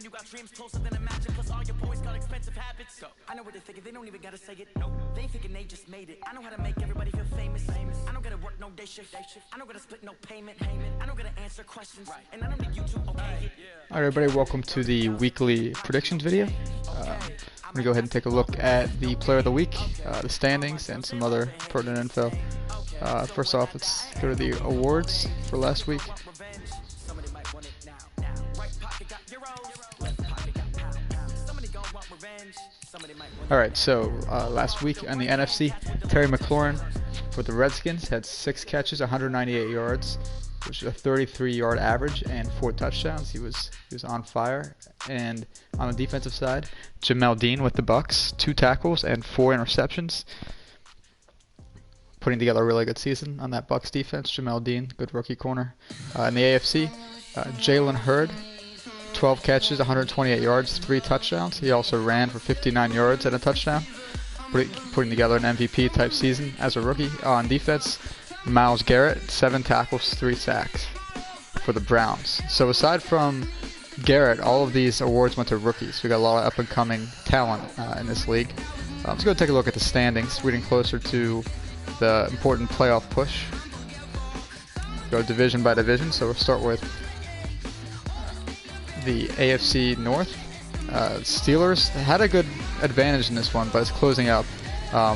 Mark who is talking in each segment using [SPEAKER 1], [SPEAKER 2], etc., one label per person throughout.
[SPEAKER 1] when you got dreams closer than imagine. Plus all your boys got expensive habits. Go. I know what they're thinking, they don't even gotta say it. No, they thinking they just made it. I know how to make everybody feel famous. I don't gotta work no day shift. I don't gotta split no payment. I don't gotta answer questions. And I don't need you to okay it.
[SPEAKER 2] Alright everybody, welcome to the weekly predictions video. I'm going to go ahead and take a look at the player of the week, the standings, and some other pertinent info. First off, let's go to the awards for last week. Alright, so last week on the NFC, Terry McLaurin for the Redskins had 6 catches, 198 yards, which is a 33-yard average, and 4 touchdowns. He was on fire. And on the defensive side, Jamel Dean with the Bucks, 2 tackles and 4 interceptions, putting together a really good season on that Bucks defense. Jamel Dean, good rookie corner. In the AFC, Jalen Hurd, 12 catches, 128 yards, 3 touchdowns. He also ran for 59 yards and a touchdown, putting together an MVP type season as a rookie. On defense, Myles Garrett, 7 tackles, 3 sacks for the Browns. So aside from Garrett, all of these awards went to rookies. We got a lot of up-and-coming talent in this league. Let's go take a look at the standings. We're getting closer to the important playoff push. Go division by division. So we'll start with the AFC North. Steelers had a good advantage in this one, but it's closing up.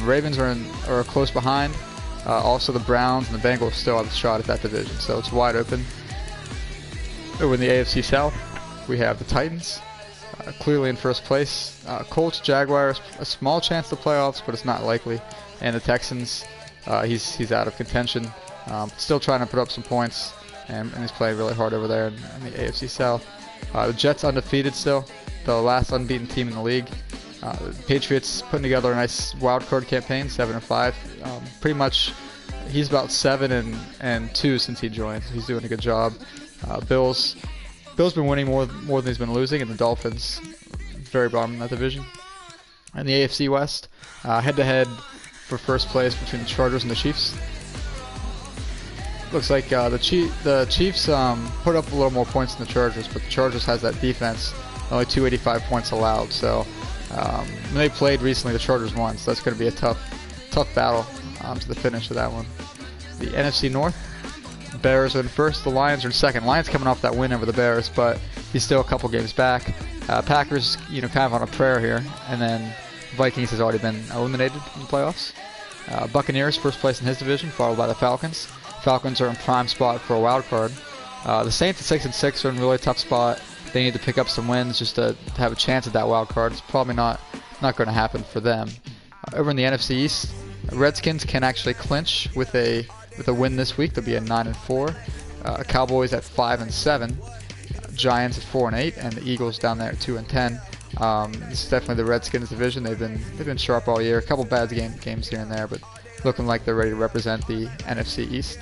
[SPEAKER 2] Ravens are close behind. Also, the Browns and the Bengals still have a shot at that division, so it's wide open. Over in the AFC South, we have the Titans, clearly in first place. Colts, Jaguars, a small chance to playoffs, but it's not likely. And the Texans, he's out of contention. Still trying to put up some points, and he's playing really hard over there in the AFC South. The Jets undefeated still, the last unbeaten team in the league. The Patriots putting together a nice wild card campaign, 7-5. Pretty much, he's about 7-2 since he joined. He's doing a good job. Bills been winning more than he's been losing, and the Dolphins very bottom in that division. And the AFC West, head-to-head for first place between the Chargers and the Chiefs. Looks like the Chiefs put up a little more points than the Chargers, but the Chargers has that defense, only 285 points allowed. So when they played recently, the Chargers won, so that's going to be a tough battle to the finish of that one. The NFC North, Bears are in first, the Lions are in second. Lions coming off that win over the Bears, but he's still a couple games back. Packers, kind of on a prayer here, and then Vikings has already been eliminated in the playoffs. Buccaneers first place in his division, followed by the Falcons. Falcons are in prime spot for a wild card. The Saints at 6-6 are in a really tough spot. They need to pick up some wins just to have a chance at that wild card. It's probably not going to happen for them. Over in the NFC East, Redskins can actually clinch with a win this week. They'll be at 9-4. Cowboys at 5-7. Giants at 4-8, and the Eagles down there at 2-10. This is definitely the Redskins division. They've been sharp all year. A couple bad games here and there, but looking like they're ready to represent the NFC East.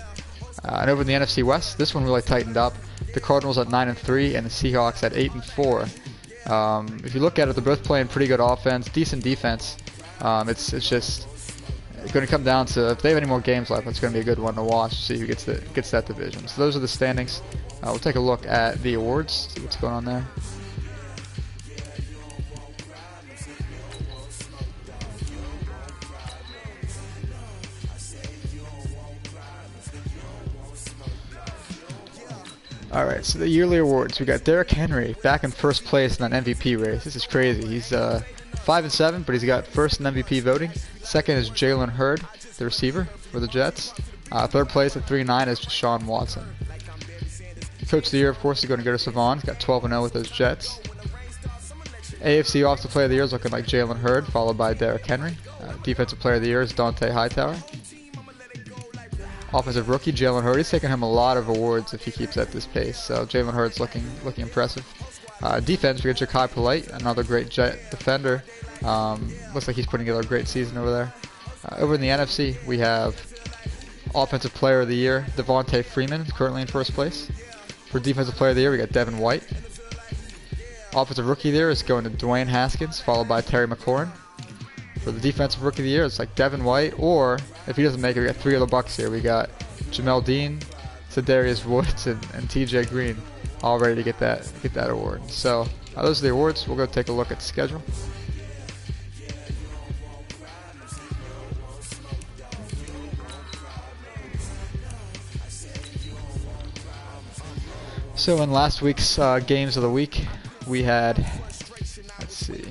[SPEAKER 2] And over in the NFC West, this one really tightened up. The Cardinals at 9-3 and the Seahawks at 8-4. If you look at it, they're both playing pretty good offense, decent defense. It's just going to come down to if they have any more games left. It's going to be a good one to watch. See who gets that division. So those are the standings. We'll take a look at the awards. See what's going on there. Alright, so the yearly awards. We got Derrick Henry back in first place in that MVP race. This is crazy. He's 5-7, but he's got first in MVP voting. Second is Jalen Hurd, the receiver for the Jets. Third place at 3-9 is Deshaun Watson. Coach of the Year, of course, is going to go to Savon. He's got 12-0 with those Jets. AFC Offensive Player of the Year is looking like Jalen Hurd, followed by Derrick Henry. Defensive Player of the Year is Dante Hightower. Offensive Rookie, Jalen Hurd. He's taking him a lot of awards if he keeps at this pace. So Jalen Hurd's looking impressive. Defense, we got Ja'Kai Polite, another great Jet defender. Looks like he's putting together a great season over there. Over in the NFC, we have Offensive Player of the Year, Devontae Freeman, currently in first place. For Defensive Player of the Year, we got Devin White. Offensive Rookie of the Year is going to Dwayne Haskins, followed by Terry McLaurin. For the Defensive Rookie of the Year, it's like Devin White, or if he doesn't make it, we got 3 other Bucks here. We got Jamel Dean, Za'Darius Woods, and TJ Green, all ready to get that award. So Those are the awards. We'll go take a look at the schedule. So in last week's games of the week, we had, let's see,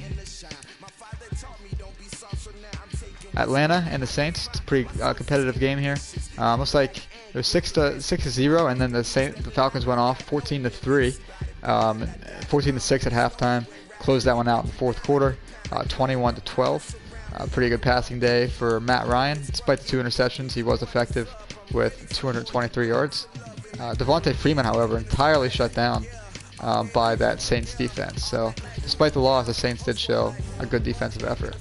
[SPEAKER 2] Atlanta and the Saints. It's a pretty competitive game here. Looks like it was 6-0, and then the Falcons went off 14-3, 14-6 at halftime. Closed that one out in the fourth quarter, 21-12. Pretty good passing day for Matt Ryan. Despite the 2 interceptions, he was effective with 223 yards. Devontae Freeman, however, entirely shut down by that Saints defense. So despite the loss, the Saints did show a good defensive effort.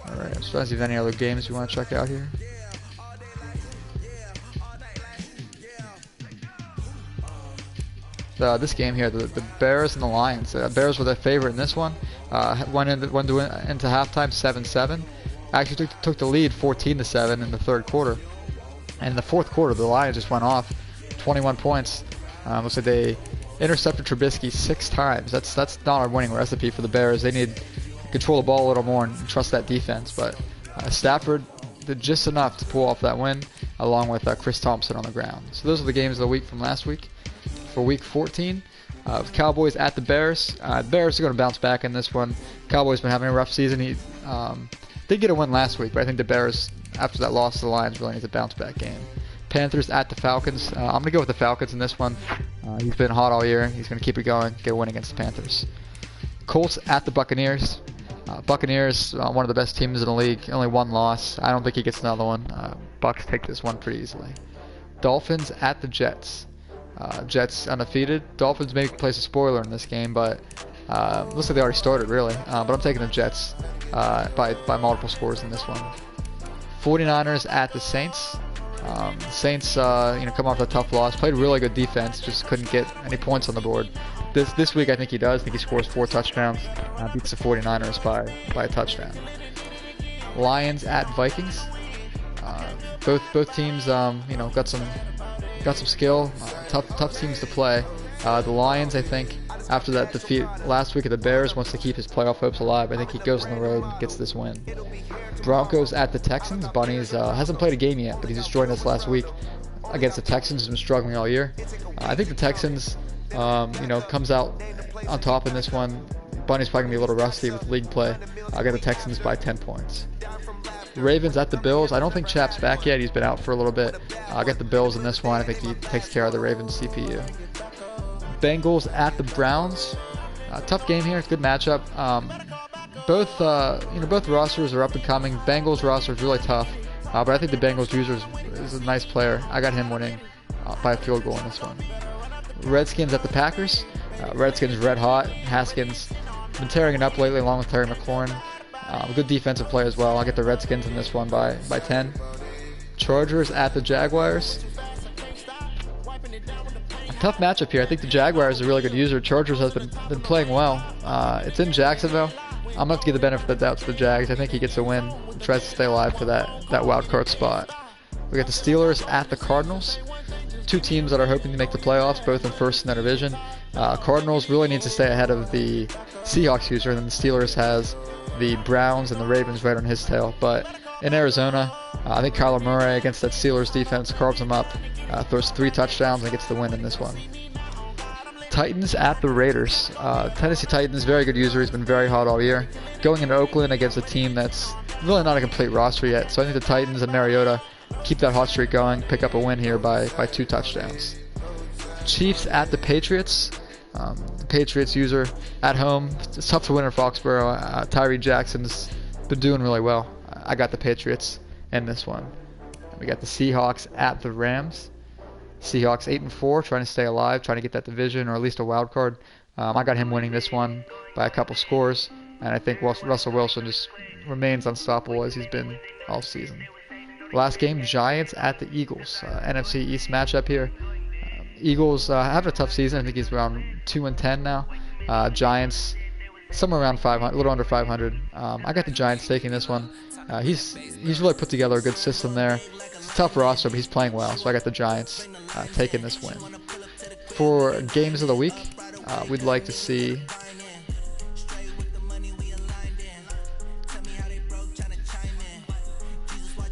[SPEAKER 2] Alright, I'm trying to see if any other games you want to check out here. This game here, the Bears and the Lions. Bears were their favorite in this one. Went into halftime 7-7. Actually took the lead 14-7 in the third quarter. And in the fourth quarter, the Lions just went off 21 points. Looks like they intercepted Trubisky 6 times. That's not a winning recipe for the Bears. They need to control the ball a little more and trust that defense. But Stafford did just enough to pull off that win, along with Chris Thompson on the ground. So those are the games of the week from last week. For week 14, Cowboys at the Bears. The Bears are going to bounce back in this one. Cowboys been having a rough season. He did get a win last week, but I think the Bears, after that loss to the Lions, really needs a bounce back game. Panthers at the Falcons. I'm going to go with the Falcons in this one. He's been hot all year. He's going to keep it going, get a win against the Panthers. Colts at the Buccaneers. Buccaneers, one of the best teams in the league. Only 1 loss. I don't think he gets another one. Bucs take this one pretty easily. Dolphins at the Jets. Jets undefeated. Dolphins may place a spoiler in this game, but looks like they already started, really. But I'm taking the Jets by multiple scores in this one. 49ers at the Saints. Saints, come off a tough loss. Played really good defense, just couldn't get any points on the board. This week, I think he does. I think he scores 4 touchdowns. Beats the 49ers by a touchdown. Lions at Vikings. Both teams, got some skill. Tough teams to play. The Lions, I think, after that defeat last week of the Bears, wants to keep his playoff hopes alive. I think he goes on the road and gets this win. Broncos at the Texans. Bunnies hasn't played a game yet, but he just joined us last week against the Texans. Has been struggling all year. I think the Texans, comes out on top in this one. Bunny's probably gonna be a little rusty with league play. I got the Texans by 10 points. Ravens at the Bills. I don't think Chap's back yet. He's been out for a little bit. I got the Bills in this one. I think he takes care of the Ravens CPU. Bengals at the Browns. Tough game here. It's a good matchup. Both rosters are up and coming. Bengals roster is really tough, but I think the Bengals user is a nice player. I got him winning by a field goal in this one. Redskins at the Packers. Redskins red hot. Haskins been tearing it up lately, along with Terry McLaurin. A good defensive play as well. I'll get the Redskins in this one by 10. Chargers at the Jaguars. A tough matchup here. I think the Jaguars are a really good user. Chargers has been playing well. It's in Jacksonville. I'm going to have to give the benefit of the doubt to the Jags. I think he gets a win. He tries to stay alive for that wild card spot. We got the Steelers at the Cardinals. 2 teams that are hoping to make the playoffs, both in first in their division. Cardinals really needs to stay ahead of the Seahawks user, and then the Steelers has the Browns and the Ravens right on his tail. But in Arizona, I think Kyler Murray against that Steelers defense carves them up, throws 3 touchdowns and gets the win in this one. Titans at the Raiders. Tennessee Titans, very good user. He's been very hot all year. Going into Oakland against a team that's really not a complete roster yet. So I think the Titans and Mariota keep that hot streak going, pick up a win here by 2 touchdowns. Chiefs at the Patriots. The Patriots user at home. It's tough to win in Foxborough. Tyree Jackson's been doing really well. I got the Patriots in this one. We got the Seahawks at the Rams. Seahawks 8-4, trying to stay alive, trying to get that division or at least a wild card. I got him winning this one by a couple scores, and I think Russell Wilson just remains unstoppable as he's been all season. Last game, Giants at the Eagles. NFC East matchup here. Eagles have a tough season. I think he's around 2-10 now. Giants somewhere around 500, a little under 500. I got the Giants taking this one. He's really put together a good system there. It's a tough roster, but he's playing well, so I got the Giants taking this win. For games of the week, we'd like to see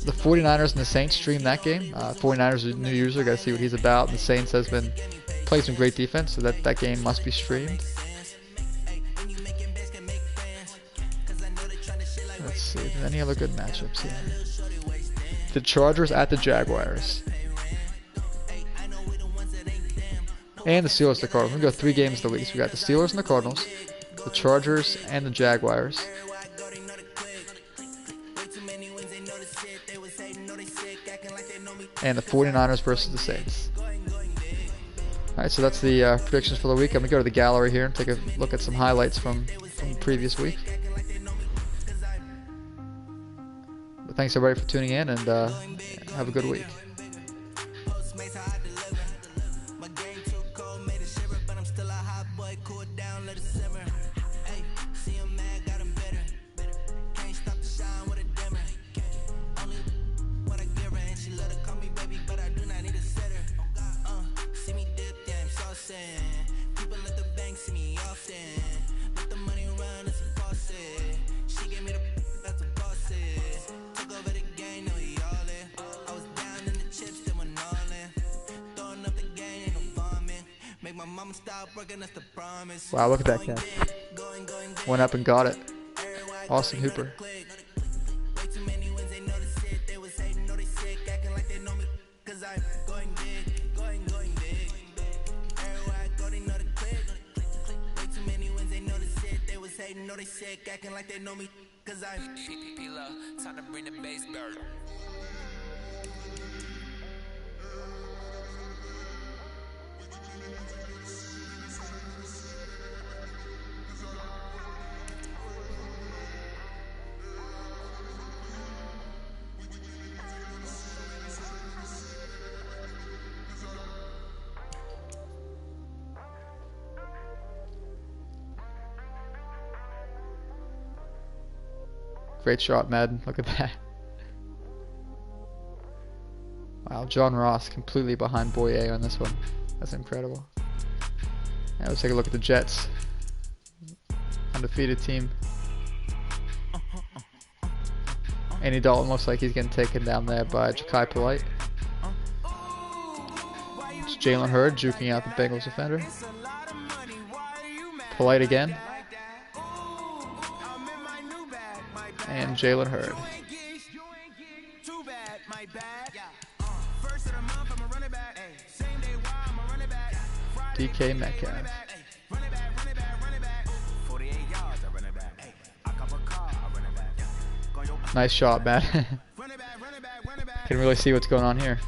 [SPEAKER 2] the 49ers and the Saints stream that game. 49ers is a new user, got to see what he's about. And the Saints has been playing some great defense, so that game must be streamed. Let's see, if there's any other good matchups here. The Chargers at the Jaguars. And the Steelers and the Cardinals. We go 3 games of the week. So we got the Steelers and the Cardinals, the Chargers and the Jaguars. And the 49ers versus the Saints. Alright, so that's the predictions for the week. I'm going to go to the gallery here and take a look at some highlights from the previous week. But thanks everybody for tuning in, and have a good week. Wow, look at that catch. Went up and got it. Austin Hooper. Great shot, Madden. Look at that. Wow, John Ross completely behind Boye on this one. That's incredible. Now let's take a look at the Jets. Undefeated team. Andy Dalton looks like he's getting taken down there by Ja'Kai Polite. It's Jalen Hurd juking out the Bengals defender. Polite again. And Jalen Hurd. DK Metcalf. Nice shot, man. Can really see what's going on here.